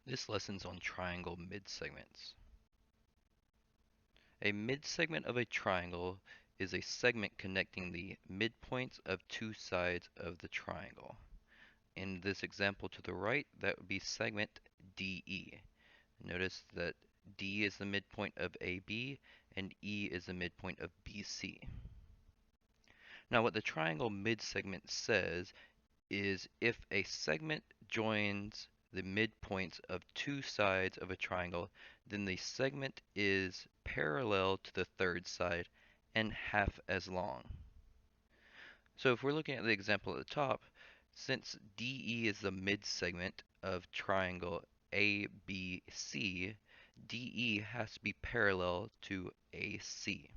This lesson's on triangle midsegments. A midsegment of a triangle is a segment connecting the midpoints of two sides of the triangle. In this example to the right, that would be segment DE. Notice that D is the midpoint of AB and E is the midpoint of BC. Now what the triangle midsegment says is if a segment joins the midpoints of two sides of a triangle, then the segment is parallel to the third side and half as long. So if we're looking at the example at the top, since DE is the midsegment of triangle ABC, DE has to be parallel to AC.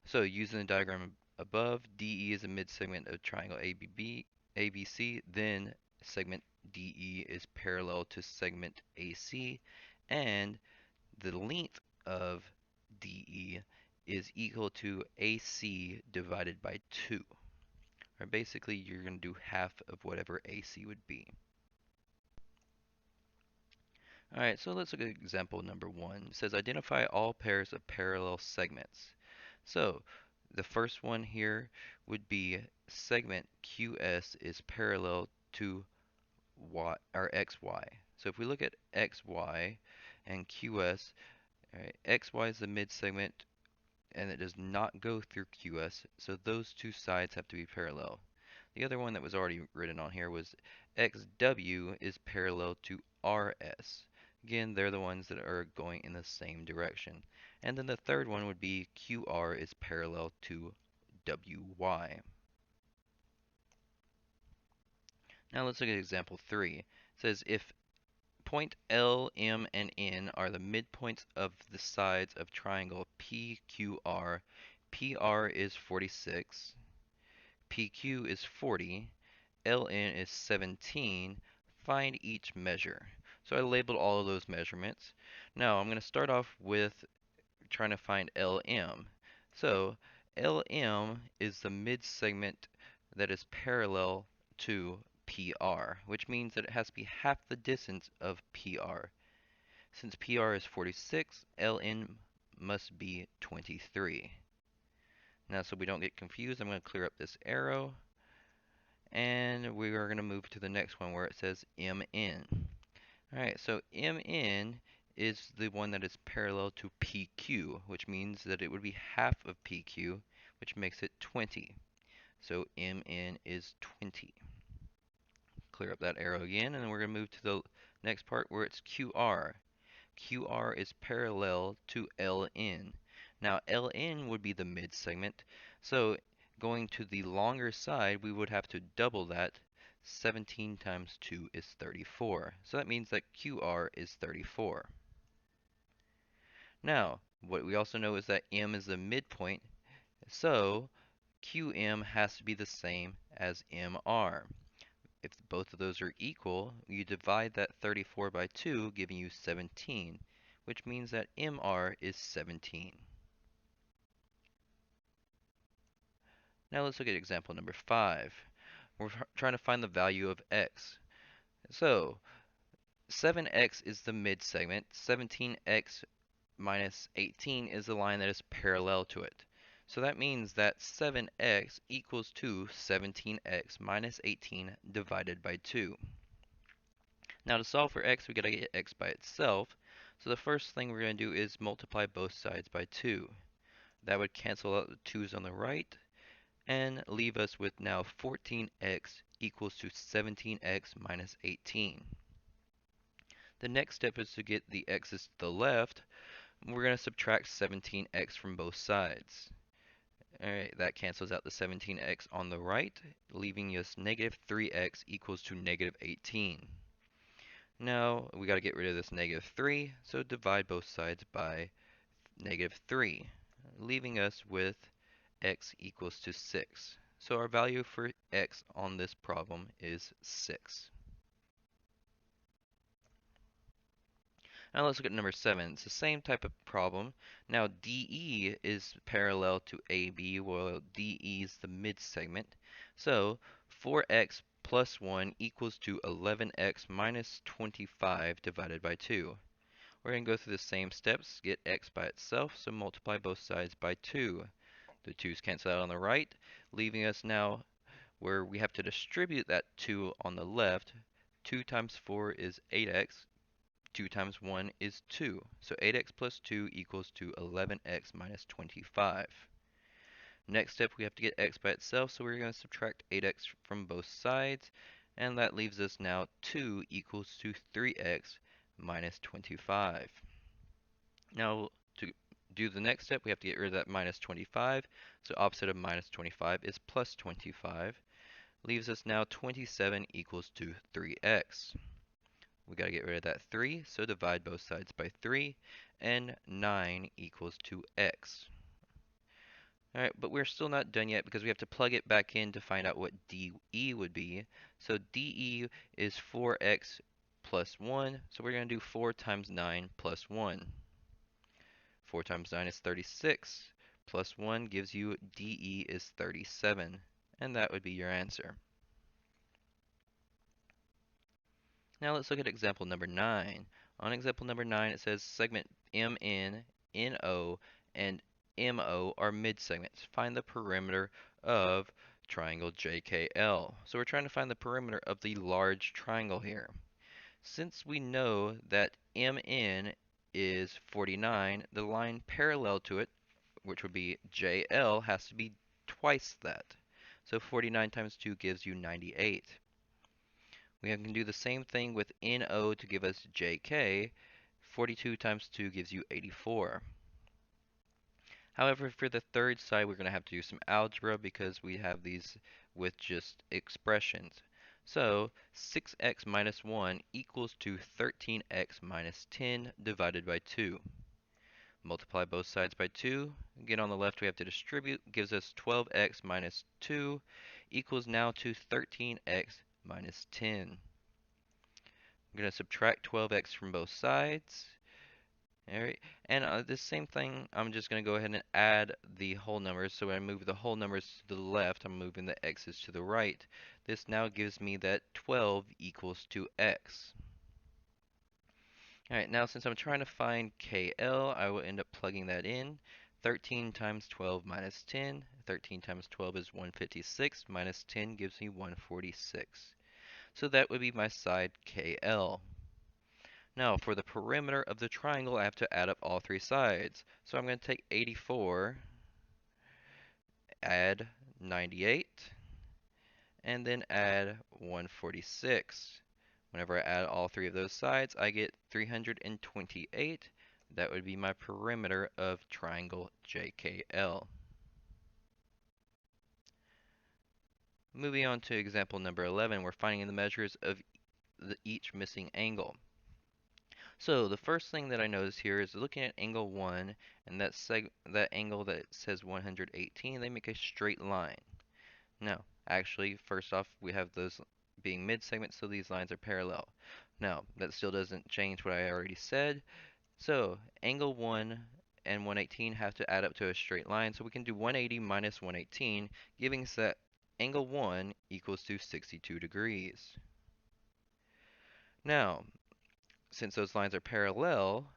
So using the diagram above, DE is a midsegment of triangle ABC, then segment DE is parallel to segment AC, and the length of DE is equal to AC divided by 2. Or basically, you're going to do half of whatever AC would be. Alright, so let's look at example number 1. It says identify all pairs of parallel segments. So the first one here would be segment QS is parallel to y or XY. So if we look at XY and QS, right, XY is the midsegment and it does not go through QS, so those two sides have to be parallel. The other one that was already written on here was XW is parallel to RS. Again, they're the ones that are going in the same direction. And then the third one would be QR is parallel to WY. Now let's look at example 3. It says if point L, M, and N are the midpoints of the sides of triangle PQR, PR is 46, PQ is 40, LN is 17, find each measure. So I labeled all of those measurements. Now I'm going to start off with trying to find LM. So LM is the midsegment that is parallel to PR, which means that it has to be half the distance of PR. Since PR is 46, LN must be 23. Now, so we don't get confused, I'm going to clear up this arrow, and we are going to move to the next one where it says MN. Alright, so MN is the one that is parallel to PQ, which means that it would be half of PQ, which makes it 20. So MN is 20. Clear up that arrow again, and then we're going to move to the next part where it's QR. QR is parallel to LN. Now LN would be the midsegment, so going to the longer side, we would have to double that. 17 times 2 is 34. So that means that QR is 34. Now, what we also know is that M is the midpoint, so QM has to be the same as MR. If both of those are equal, you divide that 34 by 2, giving you 17, which means that MR is 17. Now let's look at example number 5. We're trying to find the value of x. So 7x is the midsegment. 17x minus 18 is the line that is parallel to it. So that means that 7x equals to 17x minus 18 divided by 2. Now to solve for x, we gotta get x by itself. So the first thing we're going to do is multiply both sides by 2. That would cancel out the 2's on the right and leave us with now 14x equals to 17x minus 18. The next step is to get the x's to the left. We're going to subtract 17x from both sides. Alright, that cancels out the 17x on the right, leaving us negative 3x equals to negative 18. Now, we got to get rid of this negative 3, so divide both sides by negative 3, leaving us with x equals to 6. So our value for x on this problem is 6. Now let's look at number 7. It's the same type of problem. Now DE is parallel to AB, while DE is the midsegment. So 4x plus 1 equals to 11x minus 25 divided by 2. We're going to go through the same steps, get x by itself, so multiply both sides by 2. The 2's cancel out on the right, leaving us now where we have to distribute that 2 on the left. 2 times 4 is 8x, 2 times 1 is 2. So 8x plus 2 equals to 11x minus 25. Next step, we have to get x by itself, so we're going to subtract 8x from both sides, and that leaves us now 2 equals to 3x minus 25. Now, to do the next step, we have to get rid of that minus 25, so opposite of minus 25 is plus 25. Leaves us now 27 equals to 3x. We got to get rid of that 3, so divide both sides by 3, and 9 equals to x. Alright, but we're still not done yet because we have to plug it back in to find out what DE would be. So DE is 4x plus 1, so we're going to do 4 times 9 plus 1. 4 times 9 is 36, plus 1 gives you DE is 37, and that would be your answer. Now let's look at example number 9. On example number 9, it says segment MN, NO, and MO are midsegments. Find the perimeter of triangle JKL. So we're trying to find the perimeter of the large triangle here. Since we know that MN is 49, the line parallel to it, which would be JL, has to be twice that. So 49 times 2 gives you 98. We can do the same thing with NO to give us JK. 42 times 2 gives you 84. However, for the third side, we're going to have to do some algebra because we have these with just expressions. So 6x minus 1 equals to 13x minus 10 divided by 2. Multiply both sides by 2. Again, on the left, we have to distribute. Gives us 12x minus 2 equals now to 13x minus 10. I'm going to subtract 12x from both sides. Alright, and this same thing, I'm just going to go ahead and add the whole numbers. So when I move the whole numbers to the left, I'm moving the x's to the right. This now gives me that 12 equals to x. Alright, now since I'm trying to find KL, I will end up plugging that in. 13 times 12 minus 10. 13 times 12 is 156, minus 10 gives me 146. So that would be my side KL. Now, for the perimeter of the triangle, I have to add up all three sides. So I'm going to take 84, add 98, and then add 146. Whenever I add all three of those sides, I get 328. That would be my perimeter of triangle JKL. Moving on to example number 11, we're finding the measures of each missing angle. So the first thing that I notice here is looking at angle 1 and that angle that says 118, they make a straight line. Now, actually, first off, we have those being mid-segments, so these lines are parallel. Now, that still doesn't change what I already said. So, angle 1 and 118 have to add up to a straight line, so we can do 180 minus 118, giving us that angle 1 equals to 62 degrees. Now, since those lines are parallel,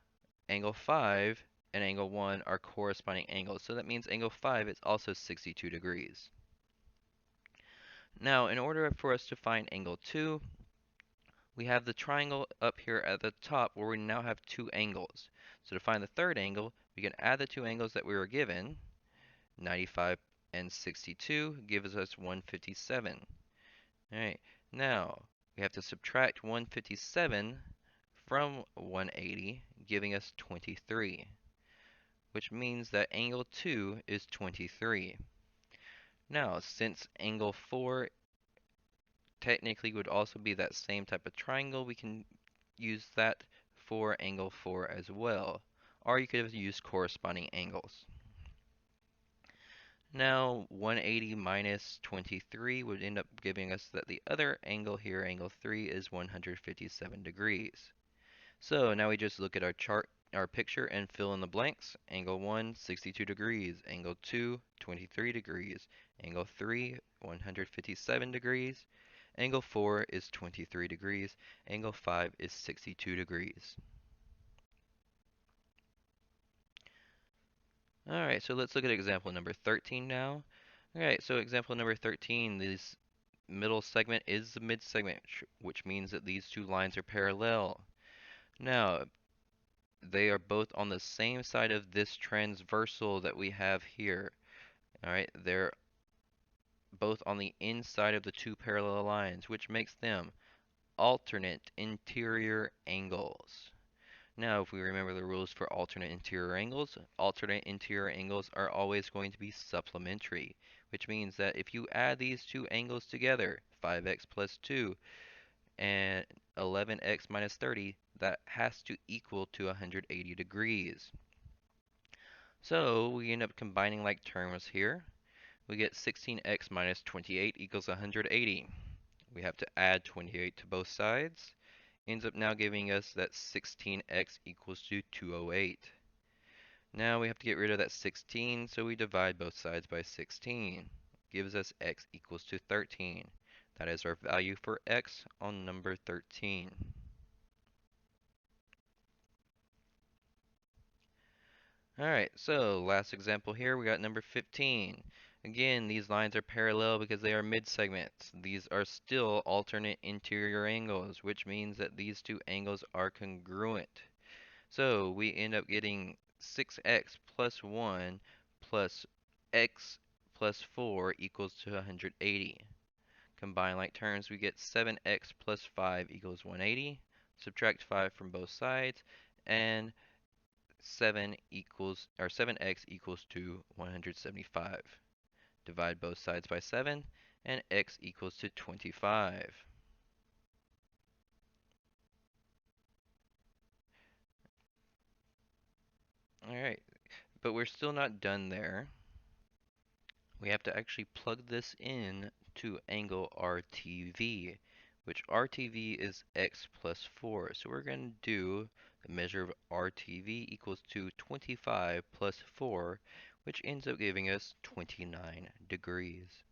angle 5 and angle 1 are corresponding angles. So that means angle 5 is also 62 degrees. Now, in order for us to find angle 2, we have the triangle up here at the top where we now have two angles. So to find the third angle, we can add the two angles that we were given. 95 and 62 gives us 157. Alright, now we have to subtract 157 from 180, giving us 23, which means that angle 2 is 23. Now, since angle 4 technically would also be that same type of triangle, we can use that for angle 4 as well. Or you could have used corresponding angles. Now, 180 minus 23 would end up giving us that the other angle here, angle 3, is 157 degrees. So now we just look at our chart, our picture, and fill in the blanks. Angle 1, 62 degrees. Angle 2, 23 degrees. Angle 3, 157 degrees. Angle 4 is 23 degrees. Angle 5 is 62 degrees. Alright, so let's look at example number 13 now. Alright, so example number 13, this middle segment is the midsegment, which means that these two lines are parallel. Now, they are both on the same side of this transversal that we have here. Alright, they're both on the inside of the two parallel lines, which makes them alternate interior angles. Now, if we remember the rules for alternate interior angles are always going to be supplementary, which means that if you add these two angles together, 5x plus 2 and 11x minus 30, that has to equal to 180 degrees. So we end up combining like terms here. We get 16x minus 28 equals 180. We have to add 28 to both sides. Ends up now giving us that 16x equals to 208. Now we have to get rid of that 16, so we divide both sides by 16. Gives us x equals to 13. That is our value for x on number 13. Alright, so last example here, we got number 15. Again, these lines are parallel because they are midsegments. These are still alternate interior angles, which means that these two angles are congruent. So we end up getting 6x plus 1 plus x plus 4 equals to 180. Combine like terms, we get 7x plus 5 equals 180. Subtract 5 from both sides, and 7x equals to 175. Divide both sides by 7, and x equals to 25. Alright, but we're still not done there. We have to actually plug this in to angle RTV, which RTV is x plus 4. So we're going to do the measure of RTV equals to 25 plus 4, which ends up giving us 29 degrees.